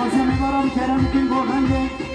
لازم برام کرم کن گوهنده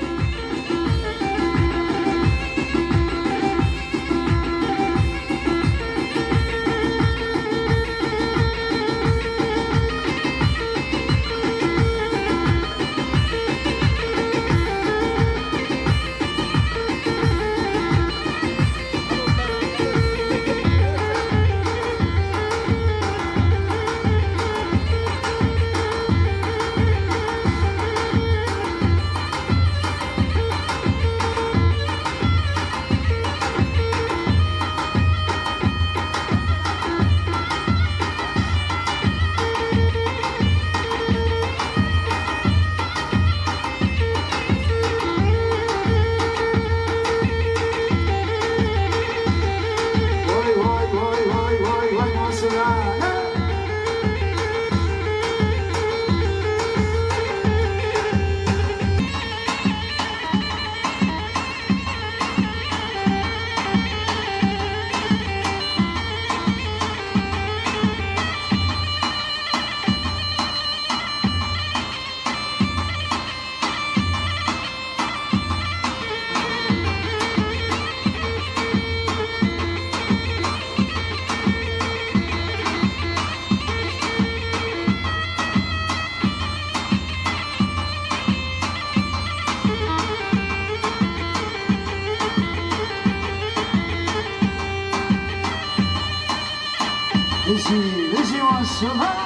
بشي والشباب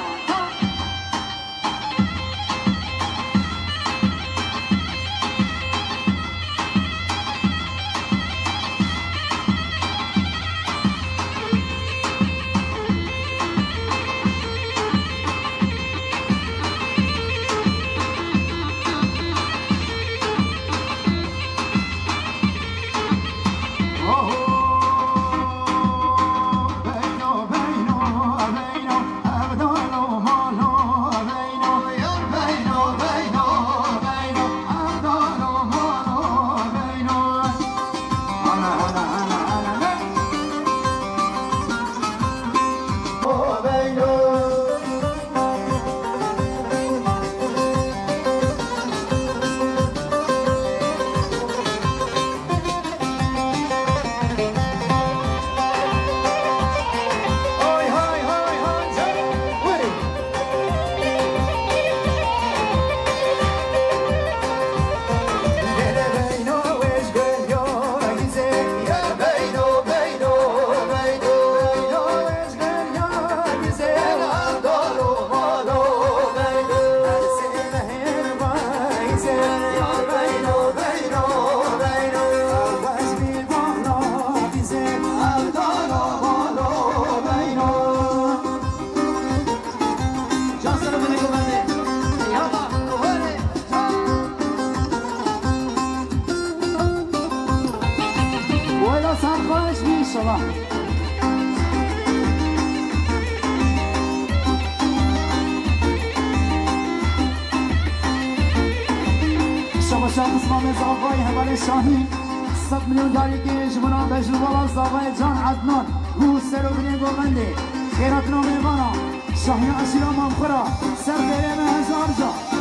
شخص ما از آقای حبل شاهین 100 میلیون داری که جمعنا بجلو بالا آقای جان عدنان رو سر و بینه گوونده خیرات نامه بانا شاهین عشیرا مامخورا سر دیره من هزار جا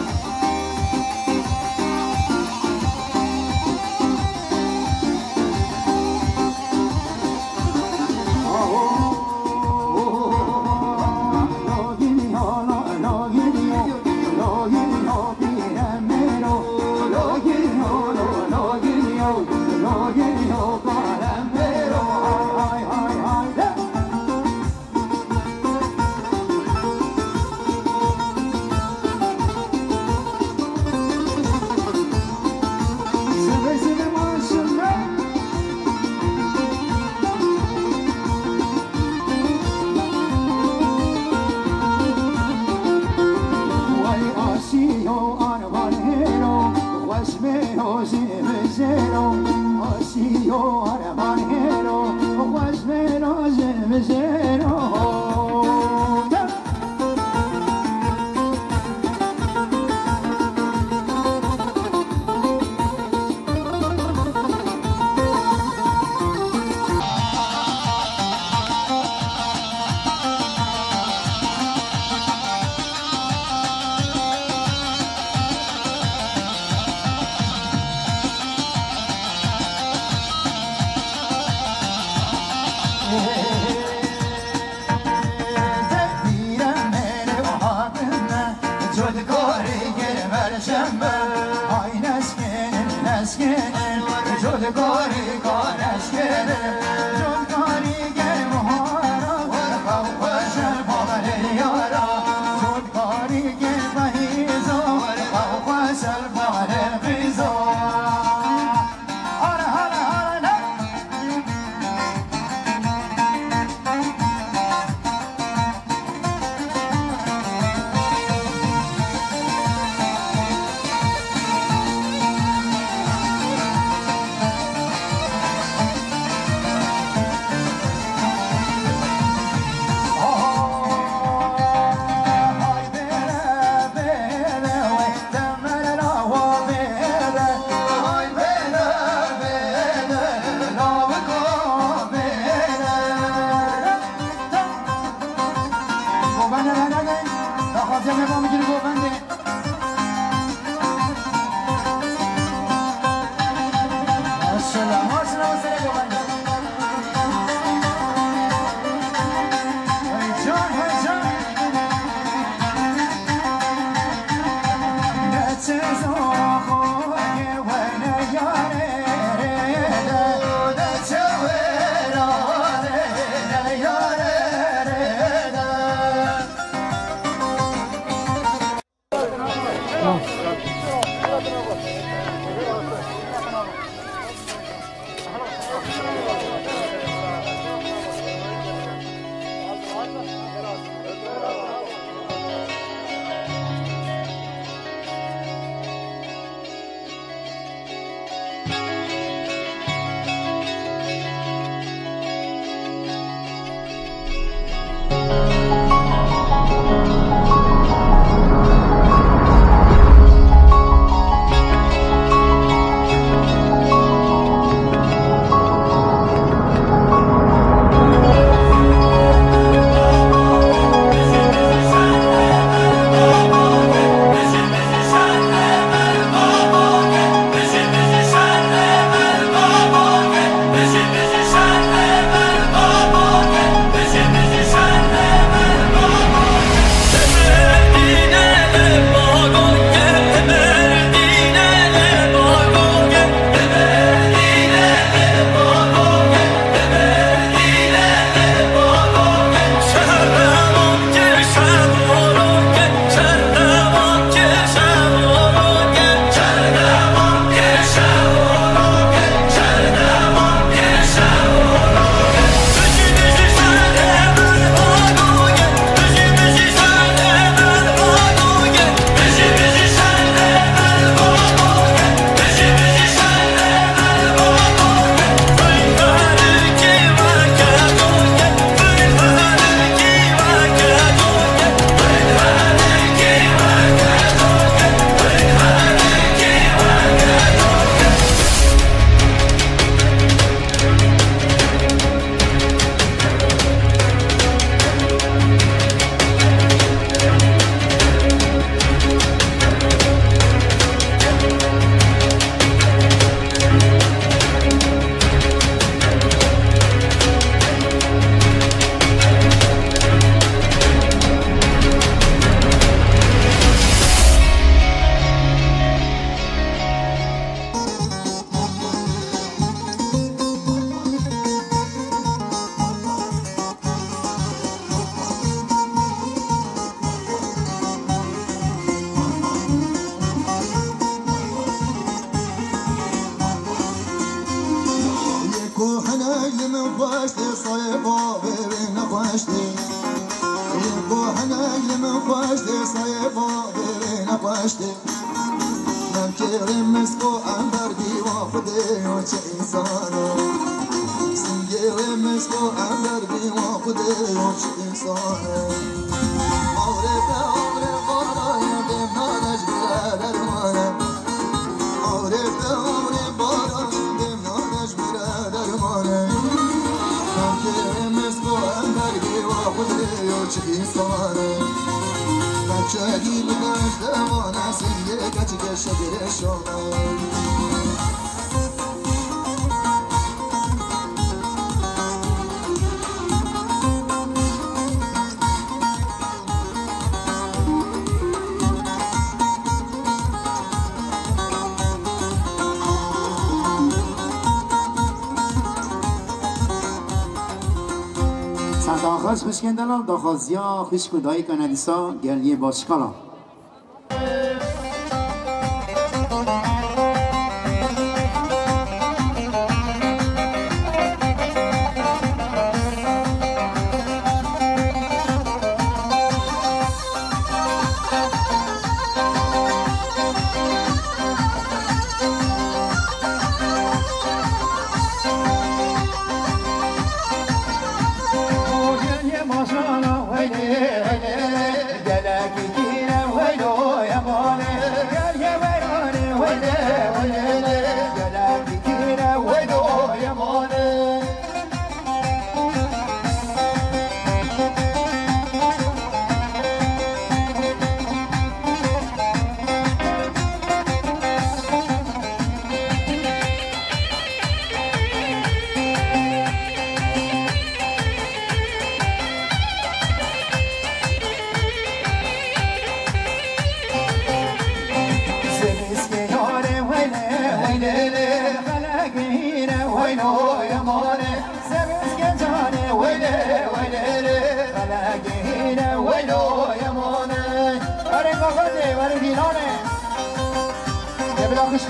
خواست بشکندلال داخازیا خوش کدایی کندیسا گلیه باشکالا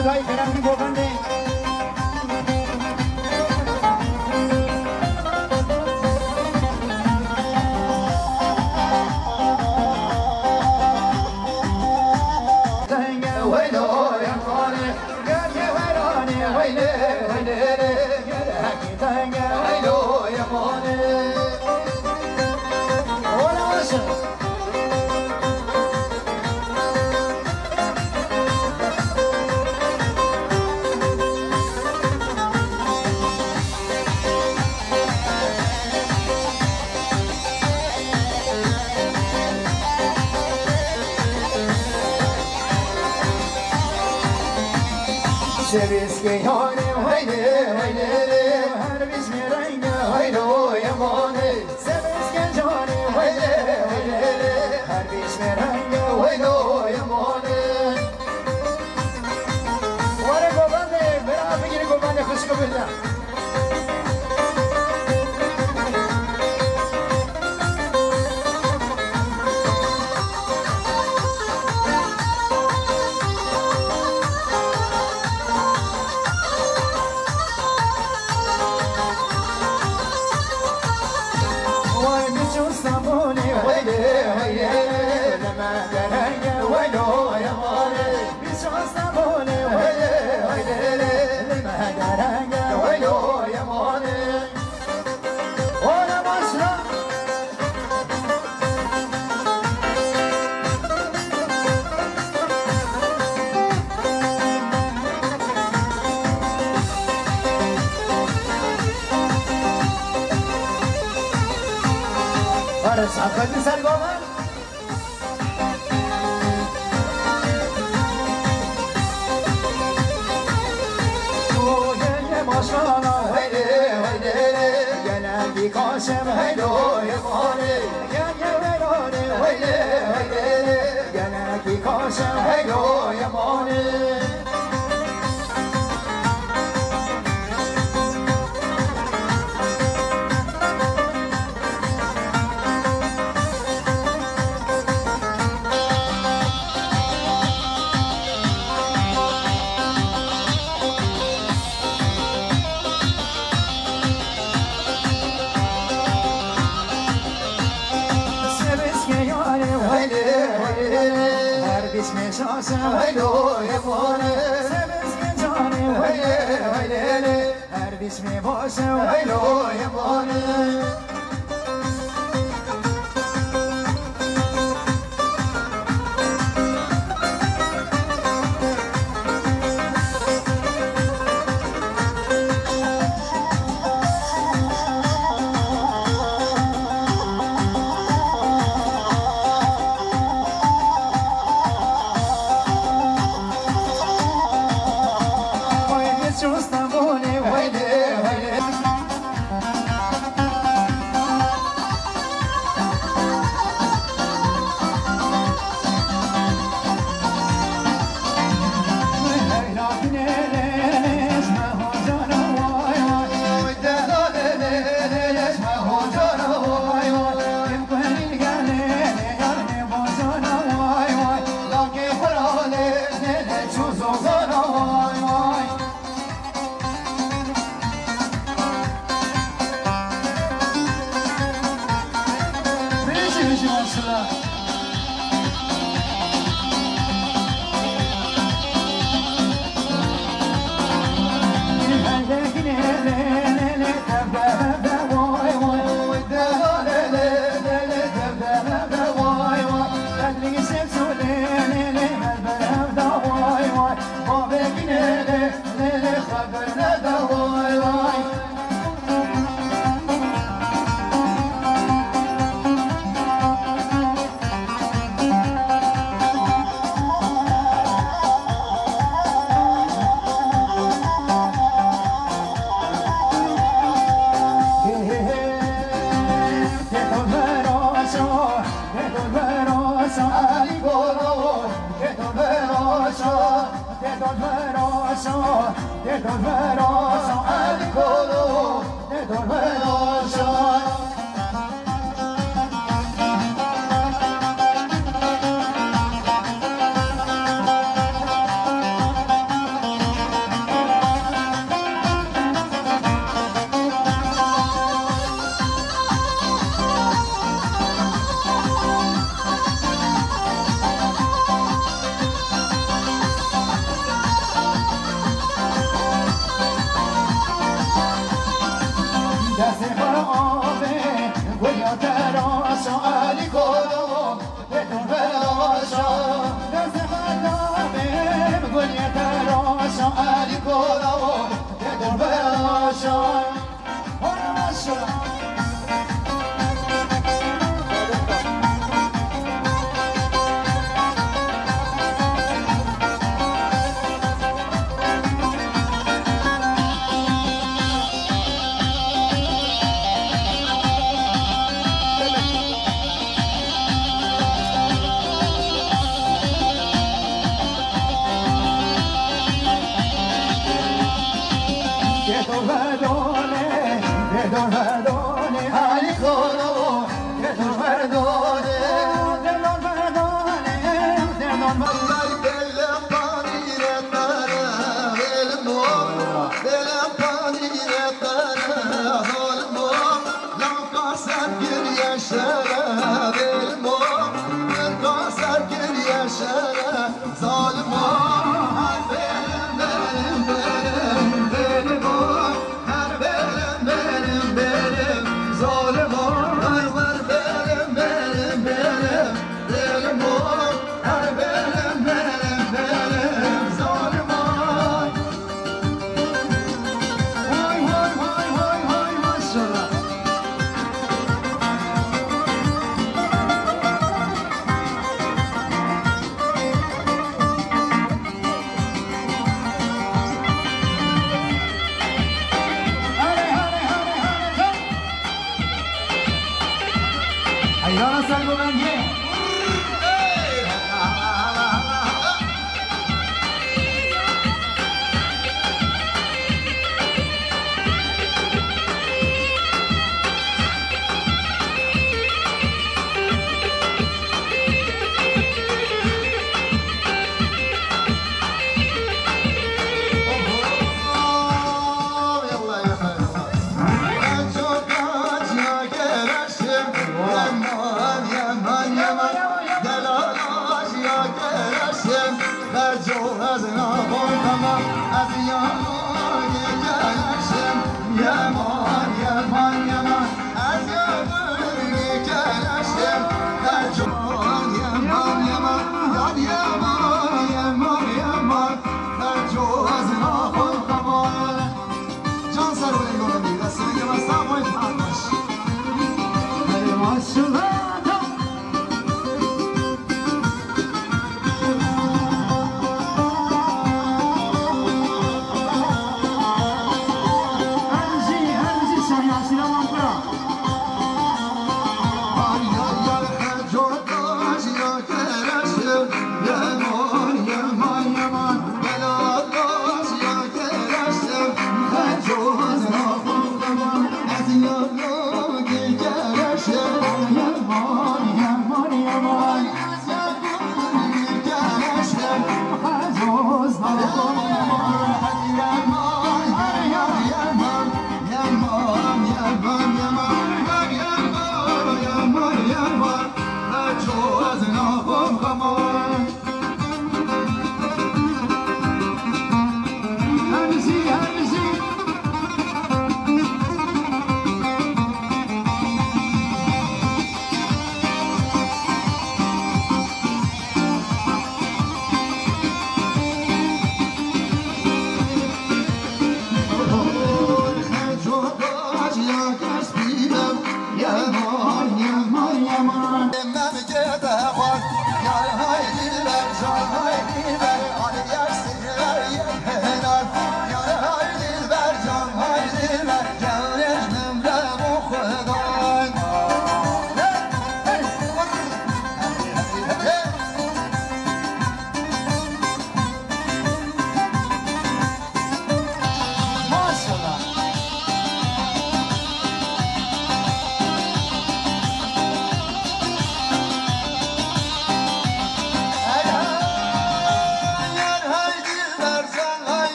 خدای برم کی بکنده سبيس كيهاني وهيدي وهيدي هر بسم رنگه ويلو يماني سبيس كيهاني وهيدي وهيدي هر بسم رنگه ويلو يماني واره گوبنده برا بگیر گوبنده خوشکو بده Sakın sen goman. O gene maşallah haydi haydi gene bir kaşem haydi yamane gene verane haydi haydi gene bir kaşem haydi yamane بسم شاسه ويلو يمونه سبس جاني ويلي ويلي هر بسم باشه ويلو يمونه ما بگینه لیل خبر نده وای وای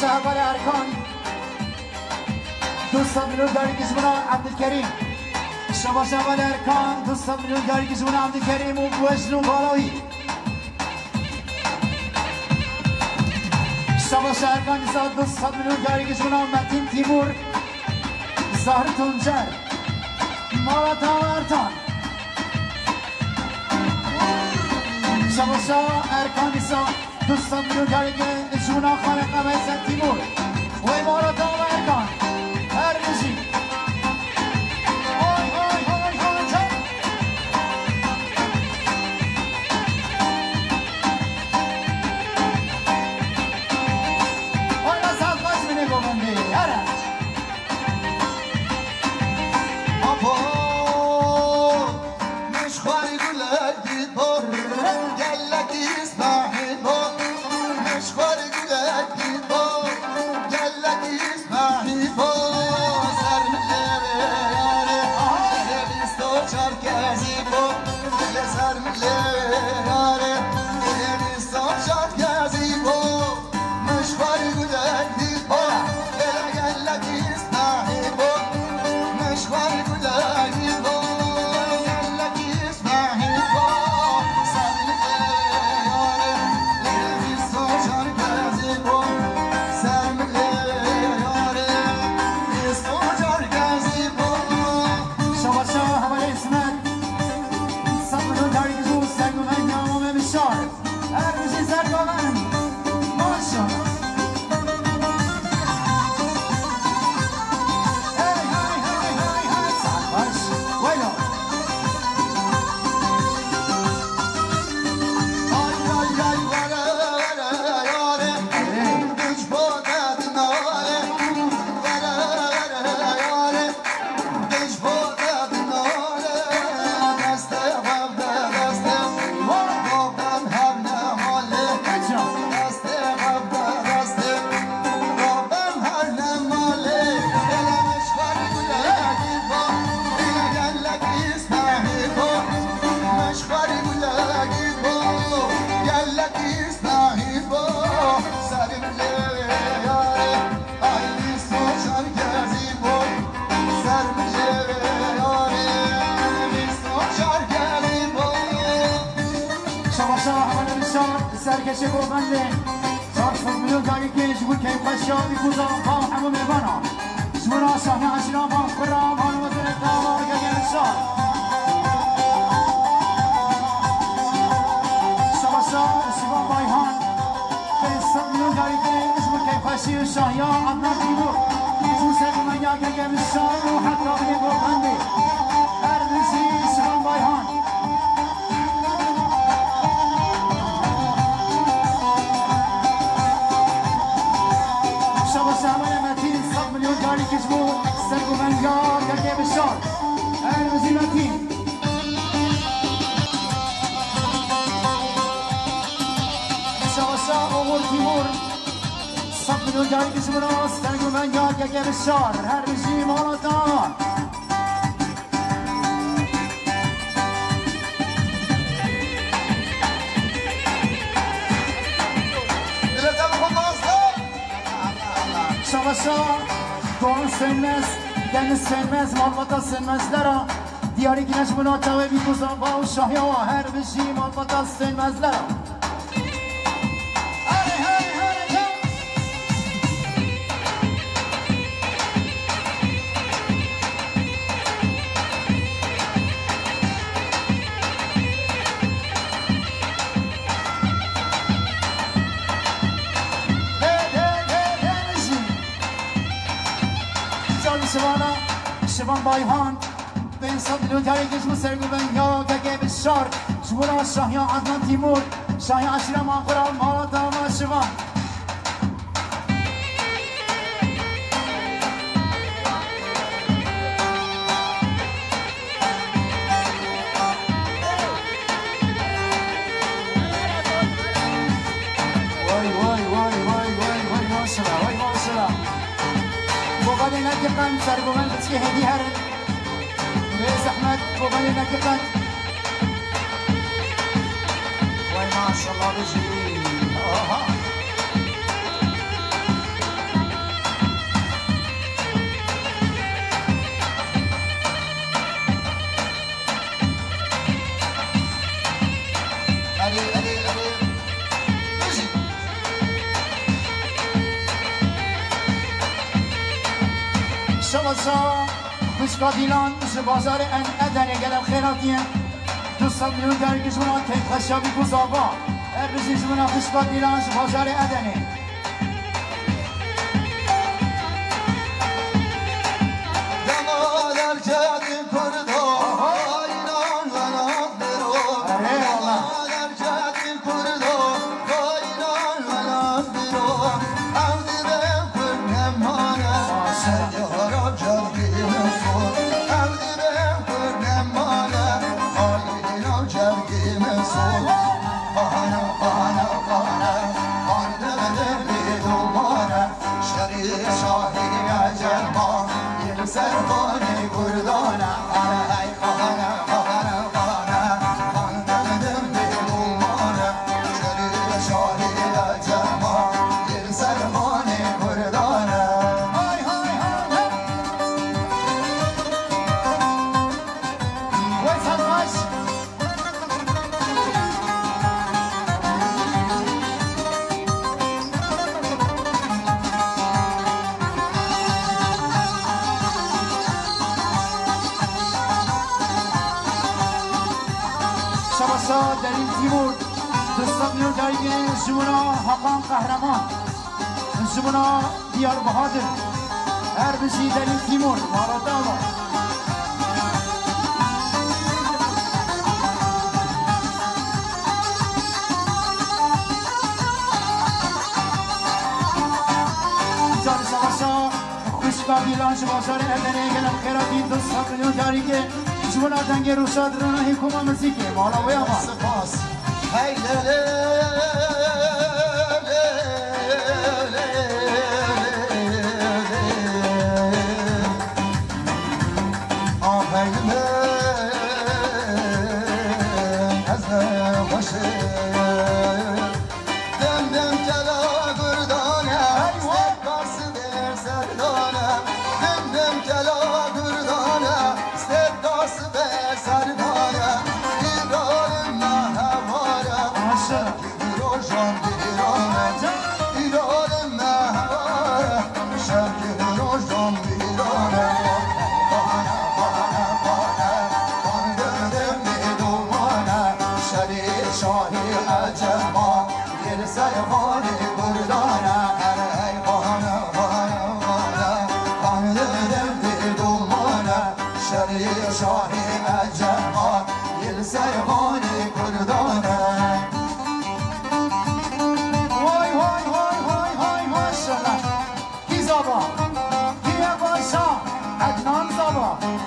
شباشا هبال ارکان 200 میلیون داری که جمعنا عبدالکریم شباشا هبال ارکان 200 میلیون داری که جمعنا عبدالکریم و بوجنو بالاوی شباشا ارکان 200 میلیون داری که جمعنا متین تیمور زهر تنجر مالاتا و ارتان شباشا ارکان 200 میلیون داری که جمعنا خالق قمیسن تیمور و مالاتا و ارکان هر روزی سرکشه گوبنده 400 میلیون داری که جبور که خوشیابی کوزا با همون میبانا جبورا شاهنه عشیران با خرام هانو وزیر داوار گرگن شاد شباشا شیبان بایهان 500 میلیون داری که جبور که خوشی و شاهیان عدنا تیمور جوسه بمنیا گرگن شاد و حتی بینه گوبنده هر روزی شیبان بایهان داری که جمهور سرگو منگار گرگه بشار هر وزیراتین شباشا امور تیمور 100 میلیون داری که جمهور سرگو منگار گرگه بشار هر وزیر مالاتان شباشا doğan sönmez, deniz sönmez, malvata sönmezler diyarı güneş buna tave bir kuzan bağ şahya her bir şey malvata sönmezler شبان بایهان 500 میلیون داری که جمهور سرگو بنگا گرگه بشار جمهورا شاهیان عدنان تیمور شاهیان عشیران مانخورا مالاتا و شبان وبعدين نكقن سرقومن بتسكي هدي هرن بيس احمد وبعدين نكقن واي ما شاء الله بيجي شباسا خوشگاه دیلان بازار ادنه گلم خیراتیه 200 میلیون درگیش منا تیپ خشابی گزابا بزیش منا خوشگاه دیلان بازار ادنه دمادر جدی کرده آینان و نادرو دمادر جدی کرده آینان و نادرو عودی به کرنمانه سیارا جدی مسون عودی به کرنمانه آینا جدی مسون خانه خانه خانه خانه بیدومانه شری شاهی عجلمان سربانی گردانه ای خانه خانه خانه خانه دم بیلومانه شری شاهی جما دل سربانی گردانه های های های وای سلماش شباسا در این تیمور 200 میلیون درگه شمونا حقان قهرمان شمونا دیار بهادر هر بشی در این تیمور ماراتا آقا جان شباسا خوشگاه بیلان شباسار ادنه گلم خیراتی 200 میلیون درگه شما دنگ روشاد رو نهی کما موسیقی مالا ویا ما سپاس هی له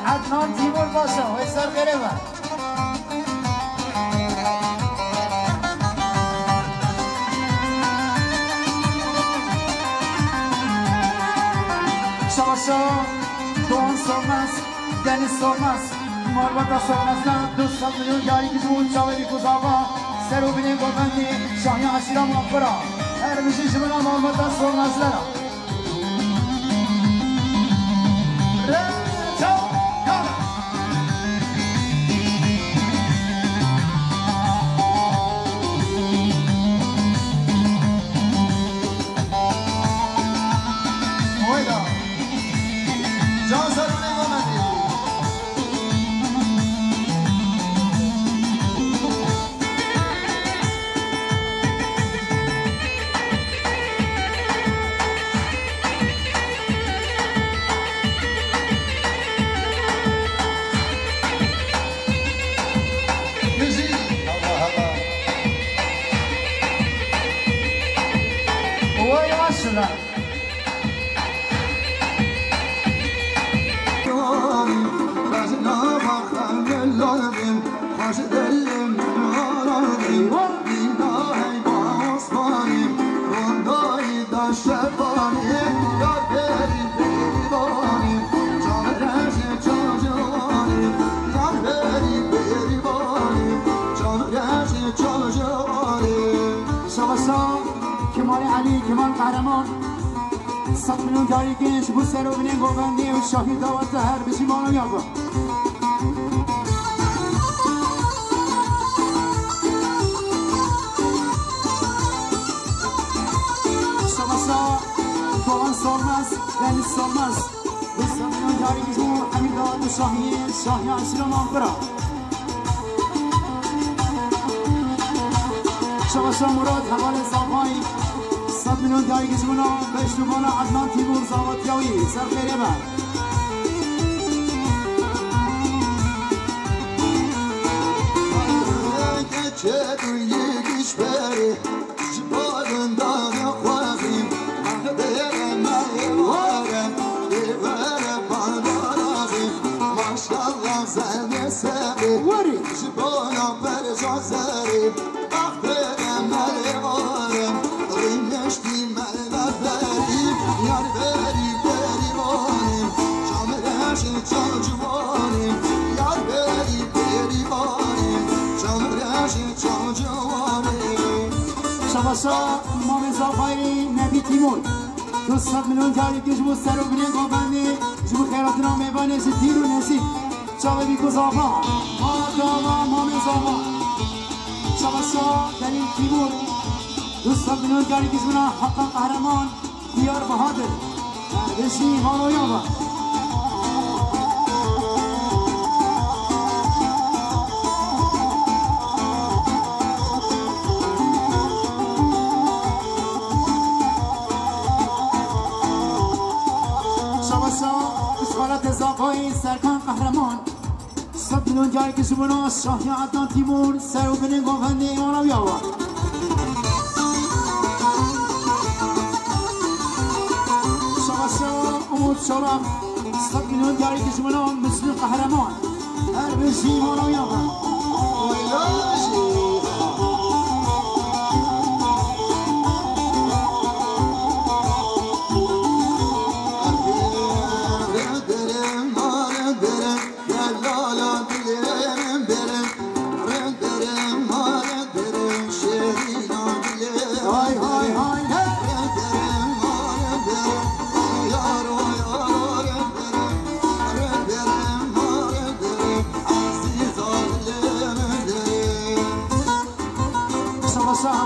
عدنان تیمور باشا و سر گرفت شباشا دوان سرمز دنیز سرمز مالباتا سرمز نه 200 میلیون یاری که جمعون چاوی کزاوا سرو بینه گلبندی شاهی عشیرا مغفرا هر بشی شمنا مالباتا سرمز لنا کمال علی کمال قهرمان 100 میلیون داریگش بو سرو بینه گوبندی و شاهی دعوت هر بشی مانو یابا شباسا دوان سالمز دنیز سالمز جاری که جو حمیدات شاهی عشیرا مانکرا شباشا مراد حوال زاقایی 100 میلیون جاری که جونا بشتوبانا عدنان تیمور زاواتیاوی سر خیره بر چه بری جبارن دار خواهیم برم ایوارم ایوارم بانارازیم ماشالله زن سری جبارم بر جازریم برم ایوارم ریمشتی من بریم یار بری بریوانیم جامرشی جان جوانیم یار بری بریوانیم جامرشی جان جوانیم شباشا امام زاقایی نبی تیمور 200 میلیون جاری که جبو سر و بینه گابنده جبو خیراتنا میوانه دیر و نسید چاوه بیکو زاقا آداوا امام زاقا شباشا دلیل تیمور 200 میلیون جاری که جبونا حقا قهرمان دیار بهادر بشی حالو یابا اسفالت زاقای سرکان قهرمان 100 میلیون جاری که شبونا شاهی عدنان تیمور سر و بینه گوهنده ایمانا بیاوا شباشا امود شرف 100 میلیون جاری که شبونا مسلم قهرمان هر بشی ایمانا بیاوا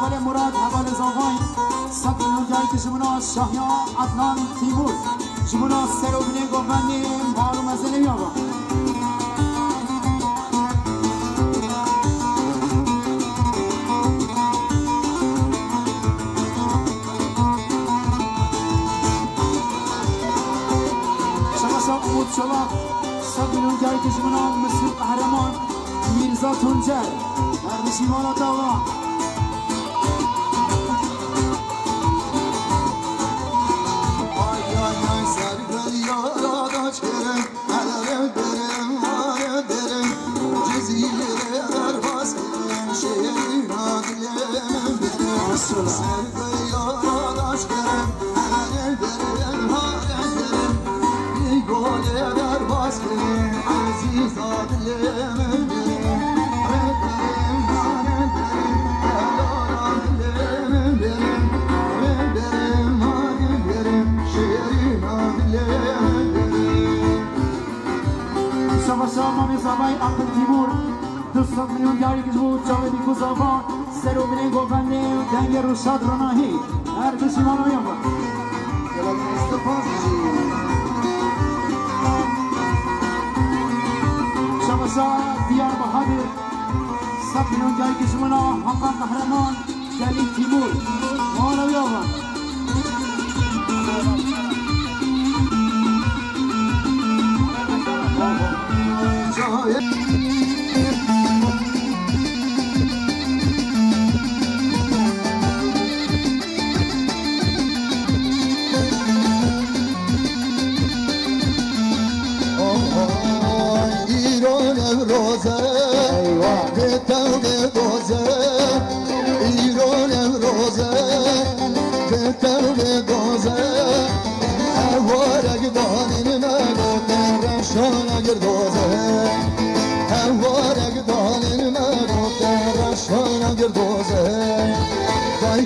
حوال مراد حوال زاغای 100 میلیون جایی که شمونا شاهی عدنان تیمور شمونا سر و بینه گوهنده مالو مزه نمیابا شباشا امود شباب 100 میلیون جایی که شمونا مسلم قهرمان میرزا تونجر در نشیمانا داوا شباشا امام زاقای عقل تیمور 200 میلیون جاری که بود چاوه بیکو زاقا سر و بینه گوهنده دنگ روشاد روناهی هر کسی مانو بیان با شباشا دیار بهادر 100 میلیون جاری که شمونا حقا قهرمان دلیل تیمور مانو بیان با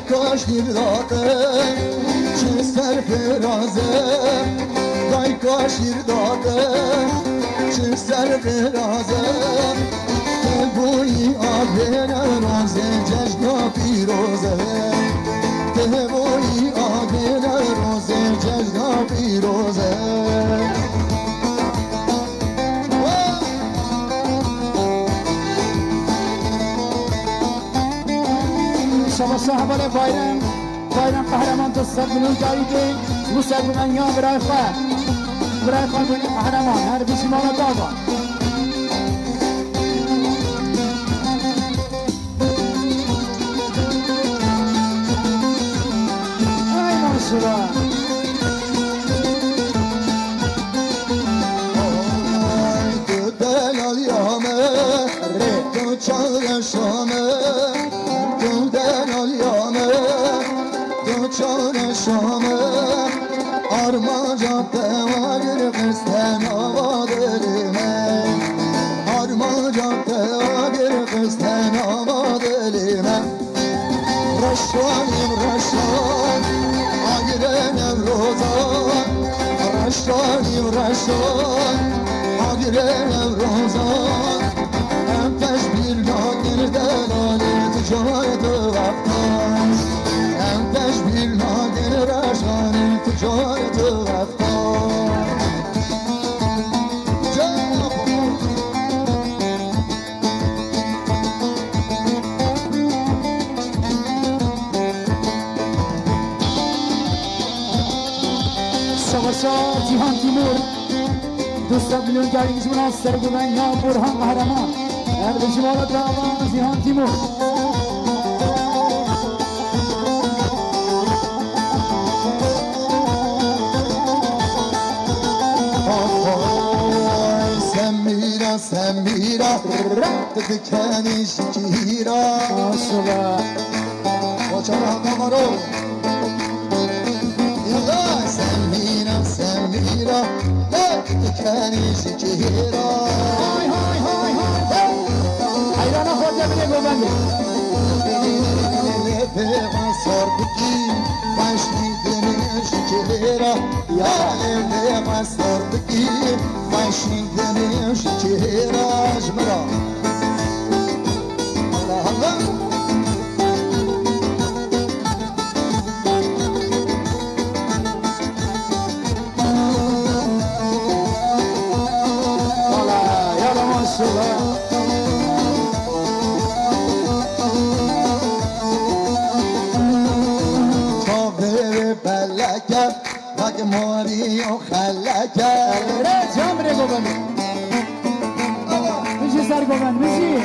کاش داده چه سرفرازه وای کاش داده چه سرفرازه که بوی آبین روزه جشن پیروزه که بوی آبین روزه جشن پیروزه صاحبان بایرن قهرمان تصد ملیون جایی که موسیقی من یا برای خانگونی قهرمان هر بیشی مالا داوا ای ماشالله تو دلال یامه تو چار شامه تو دلال یامه تو چار شامه آرما جاده و گرفتن آباد لیمه آرما جاده و گرفتن آباد لیمه رشوانیم رشوان آگره نوروزان رشوانیم رشوان آگره نوروزان هم تشبیر ناگر دلالی تو جای تو وقتان هم تشبیر ناگر رشوانی تو جای تو وقتان سواسا جیهان تیمور دوستان میلیون جایگیز مناصر گوگن یا برهان قهرمان هر شمال داوا جیهان تیمور سمیرا تدکنی شکیرا ماشالله بچه‌ها کامارو یلا سمیرا تدکنی شکیرا های های های های ایران خود بینه گوبنده پیغان سردگی فشنی دنیا شکیرا یا پیغان سردگی فشنی دنیا شکیرا جمرا الله الله يلا ما شاء الله بلکه وقت ماری و خلکه جام ره گوبنده میشه سر گوبند میشه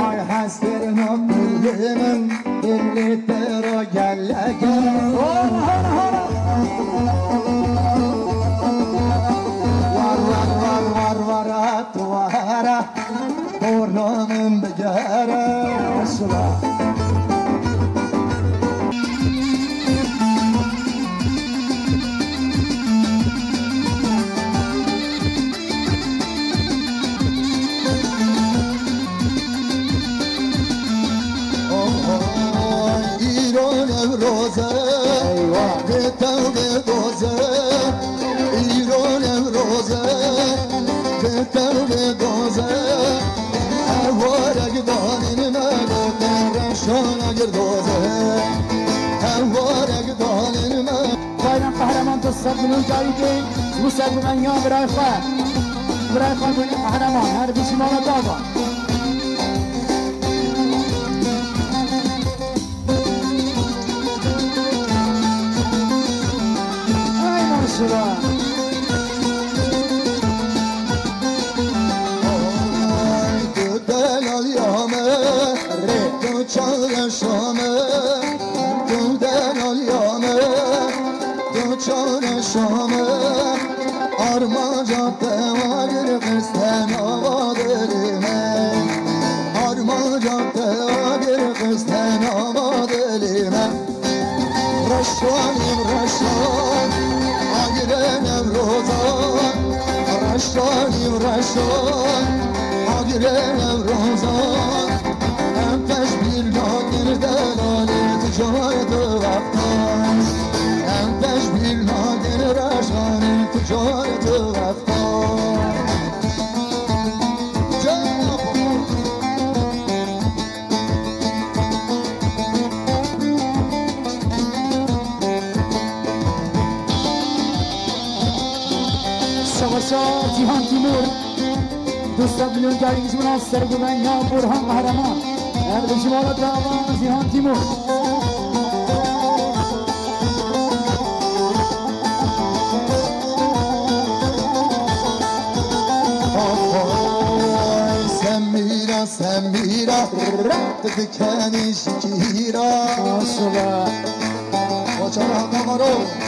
آی هسترنا بلدمن دلی ترا گلکه ور توهره برنامم بگره ماشالله قهرمان تصد ملیون جایی که موسیقی من یا برای خانگونی قهرمان هر بیشی مالا داوا ای ماشالله تو دلال یامه تو چار شامه تو دلال یامه تو چار شامه آرما جاده و گرفتن آباد لیمه آرما جاده و گرفتن آباد لیمه رشوانیم رشوان آگره نوروزان رشوانیم رشوان آگره نوروزان هم تشبیر ناگر دلالی تو جای تو وقتان هم تشبیر ناگر رشوانی تو جای تو وقتان سواسا جیهان تیمور دوستان میلیون جایگیز مناصر گوگن یا برهان قهرمان هر شمال داوا جیهان تیمور سميرة تذكاني شكيرة الصبح وجرى قمره